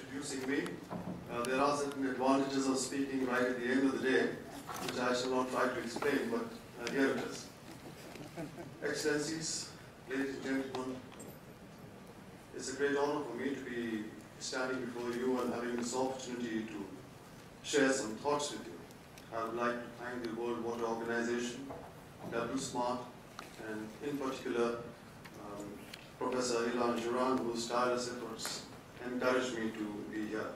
introducing me. There are certain advantages of speaking right at the end of the day, which I shall not try to explain, but here it is. Excellencies, ladies and gentlemen, it's a great honor for me to be standing before you and having this opportunity to share some thoughts with you. I would like to thank the World Water Organization, WSmart, and in particular Professor Ilan Juran, whose tireless efforts encouraged me to be here.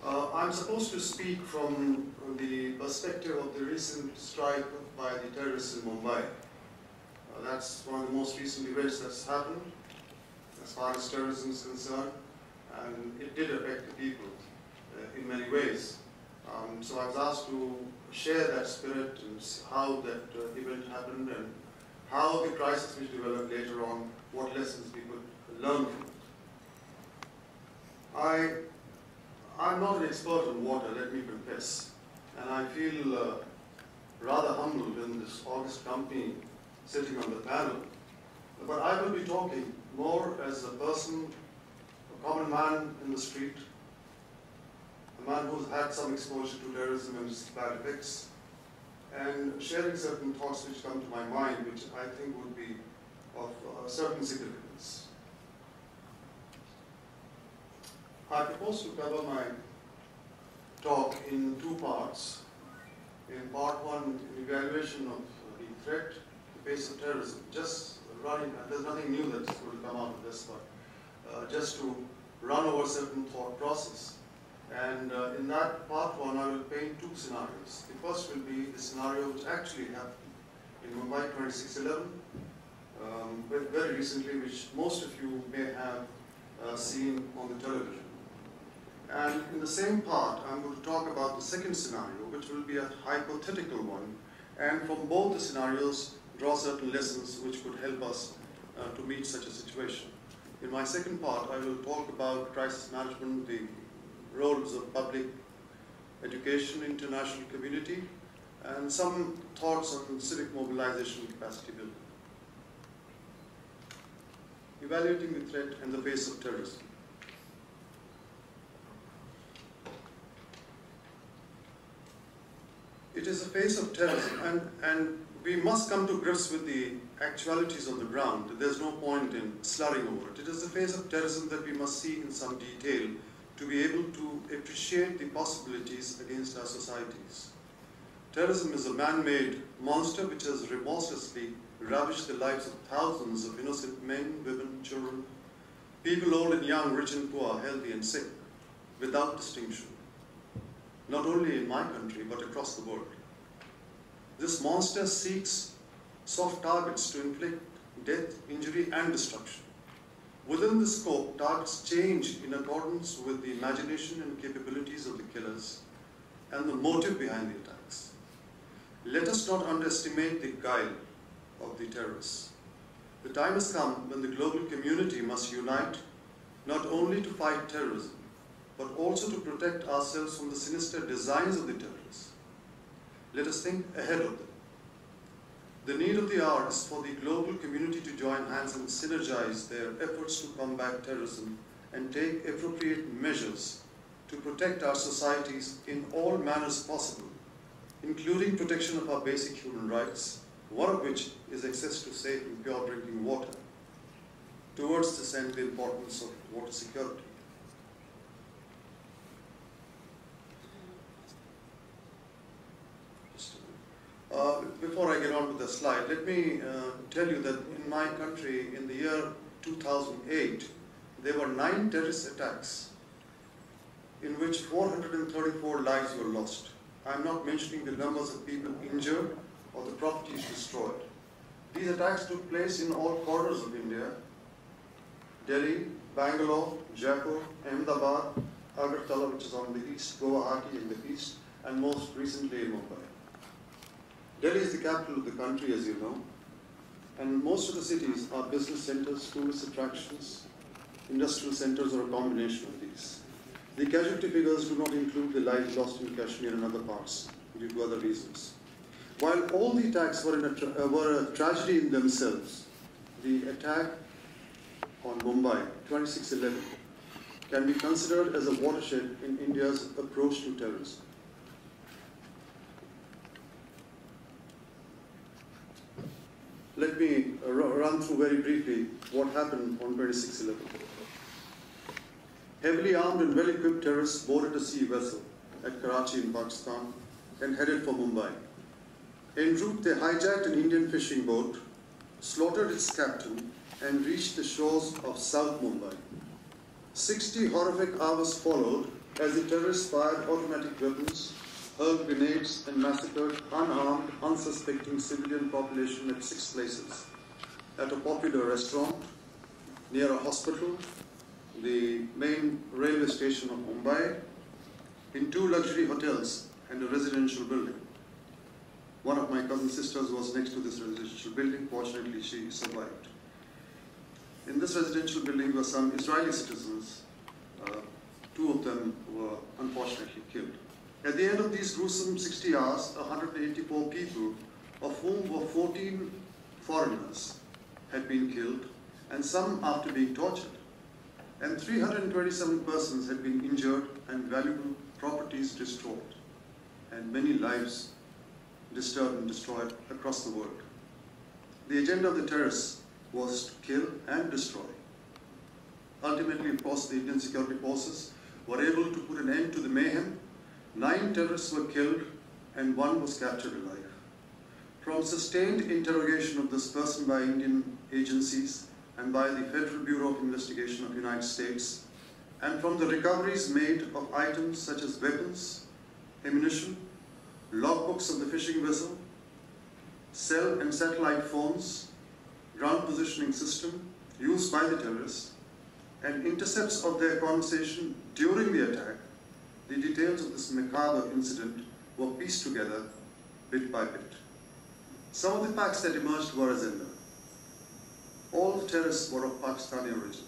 I'm supposed to speak from the perspective of the recent strike by the terrorists in Mumbai. That's one of the most recent events that's happened as far as terrorism is concerned, and it did affect the people in many ways. So I was asked to share that spirit and how that event happened and how the crisis which developed later on, what lessons we could learn from it. I'm not an expert on water, let me confess, and I feel rather humbled in this august company sitting on the panel. But I will be talking more as a person, a common man in the street, a man who's had some exposure to terrorism and its bad effects, and sharing certain thoughts which come to my mind, which I think would be of certain significance. I propose to cover my talk in two parts. In part one, an evaluation of the threat, the face of terrorism. Just running, there's nothing new that's going to come out of this, but just to run over certain thought process. And in that part one, I will paint two scenarios. The first will be the scenario which actually happened in Mumbai 26/11, very recently, which most of you may have seen on the television. And in the same part, I'm going to talk about the second scenario, which will be a hypothetical one, and from both the scenarios, draw certain lessons which could help us to meet such a situation. In my second part, I will talk about crisis management, the roles of public education, international community, and some thoughts on civic mobilization capacity building. Evaluating the threat and the face of terrorism. It is the face of terrorism, and we must come to grips with the actualities on the ground. There's no point in slurring over it. It is the face of terrorism that we must see in some detail to be able to appreciate the possibilities against our societies. Terrorism is a man-made monster which has remorselessly ravished the lives of thousands of innocent men, women, children, people old and young, rich and poor, healthy and sick, without distinction. Not only in my country, but across the world. This monster seeks soft targets to inflict death, injury, and destruction. Within the scope, targets change in accordance with the imagination and capabilities of the killers and the motive behind the attacks. Let us not underestimate the guile of the terrorists. The time has come when the global community must unite not only to fight terrorism, but also to protect ourselves from the sinister designs of the terrorists. Let us think ahead of them. The need of the hour is for the global community to join hands and synergize their efforts to combat terrorism and take appropriate measures to protect our societies in all manners possible, including protection of our basic human rights, one of which is access to safe and pure drinking water. Towards this end, the importance of water security. Before I get on with the slide, let me tell you that in my country, in the year 2008, there were 9 terrorist attacks in which 434 lives were lost. I'm not mentioning the numbers of people injured or the properties destroyed. These attacks took place in all corners of India: Delhi, Bangalore, Jaipur, Ahmedabad, Agartala, which is on the east, Guwahati in the east, and most recently in Mumbai. Delhi is the capital of the country, as you know, and most of the cities are business centers, tourist attractions, industrial centers, or a combination of these. The casualty figures do not include the lives lost in Kashmir and other parts due to other reasons. While all the attacks were a tragedy in themselves, the attack on Mumbai, 26/11, can be considered as a watershed in India's approach to terrorism. Let me run through very briefly what happened on 26/11. Heavily armed and well-equipped terrorists boarded a sea vessel at Karachi in Pakistan and headed for Mumbai. En route, they hijacked an Indian fishing boat, slaughtered its captain, and reached the shores of South Mumbai. 60 horrific hours followed as the terrorists fired automatic weapons, hurled grenades, and massacred unarmed, unsuspecting civilian population at 6 places: at a popular restaurant, near a hospital, the main railway station of Mumbai, in 2 luxury hotels and a residential building. One of my cousin sisters was next to this residential building. Fortunately, she survived. In this residential building were some Israeli citizens. 2 of them were unfortunately killed. At the end of these gruesome 60 hours, 184 people, of whom were 14 foreigners, had been killed, and some after being tortured. And 327 persons had been injured and valuable properties destroyed, and many lives disturbed and destroyed across the world. The agenda of the terrorists was to kill and destroy. Ultimately, of course, the Indian security forces were able to put an end to the mayhem. 9 terrorists were killed and 1 was captured alive. From sustained interrogation of this person by Indian agencies and by the Federal Bureau of Investigation of the United States, and from the recoveries made of items such as weapons, ammunition, logbooks of the fishing vessel, cell and satellite phones, ground positioning system used by the terrorists, and intercepts of their conversation during the attack, the details of this macabre incident were pieced together bit by bit. Some of the facts that emerged were as under. All terrorists were of Pakistani origin.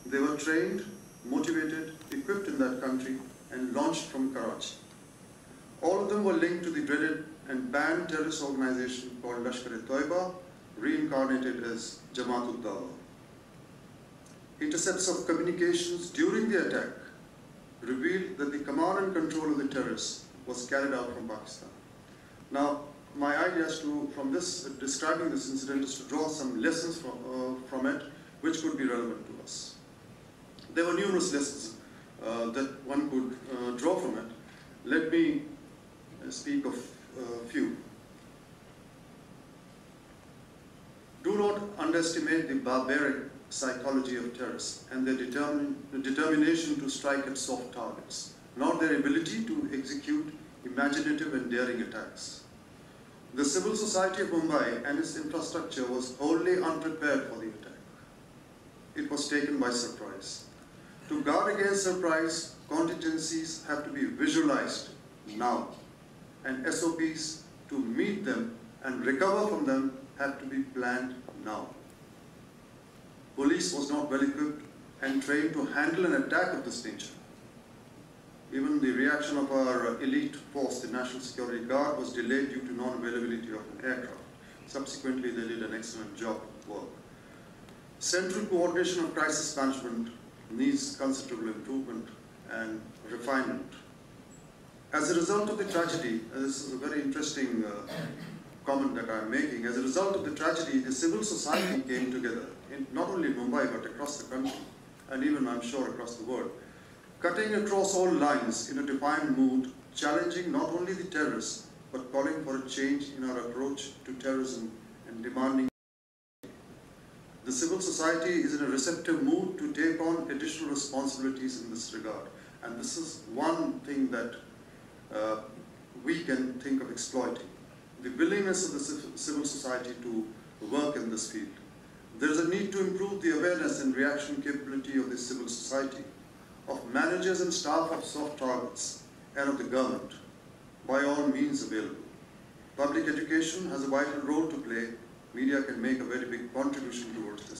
They were trained, motivated, equipped in that country, and launched from Karachi. All of them were linked to the dreaded and banned terrorist organization called Lashkar-e-Toiba, reincarnated as Jamaat-ud-Dawa. Intercepts of communications during the attack revealed that the command and control of the terrorists was carried out from Pakistan. Now, my idea is to, from this, describing this incident, is to draw some lessons from it, which could be relevant to us. There were numerous lessons that one could draw from it. Let me speak of a few. Do not underestimate the barbaric psychology of terrorists and their determination to strike at soft targets, nor their ability to execute imaginative and daring attacks. The civil society of Mumbai and its infrastructure was wholly unprepared for the attack. It was taken by surprise. To guard against surprise, contingencies have to be visualized now, and SOPs to meet them and recover from them have to be planned now. Police was not well equipped and trained to handle an attack of this nature. Even the reaction of our elite force, the National Security Guard, was delayed due to non-availability of an aircraft. Subsequently, they did an excellent job of work. Central coordination of crisis management needs considerable improvement and refinement. As a result of the tragedy, and this is a very interesting comment that I am making, as a result of the tragedy, the civil society came together, not only in Mumbai but across the country, and even, I'm sure, across the world, cutting across all lines in a defiant mood, challenging not only the terrorists, but calling for a change in our approach to terrorism and demanding. The civil society is in a receptive mood to take on additional responsibilities in this regard. And this is one thing that we can think of exploiting. The willingness of the civil society to work in this field. There is a need to improve the awareness and reaction capability of the civil society, of managers and staff of soft targets, and of the government, by all means available. Public education has a vital role to play. Media can make a very big contribution towards this.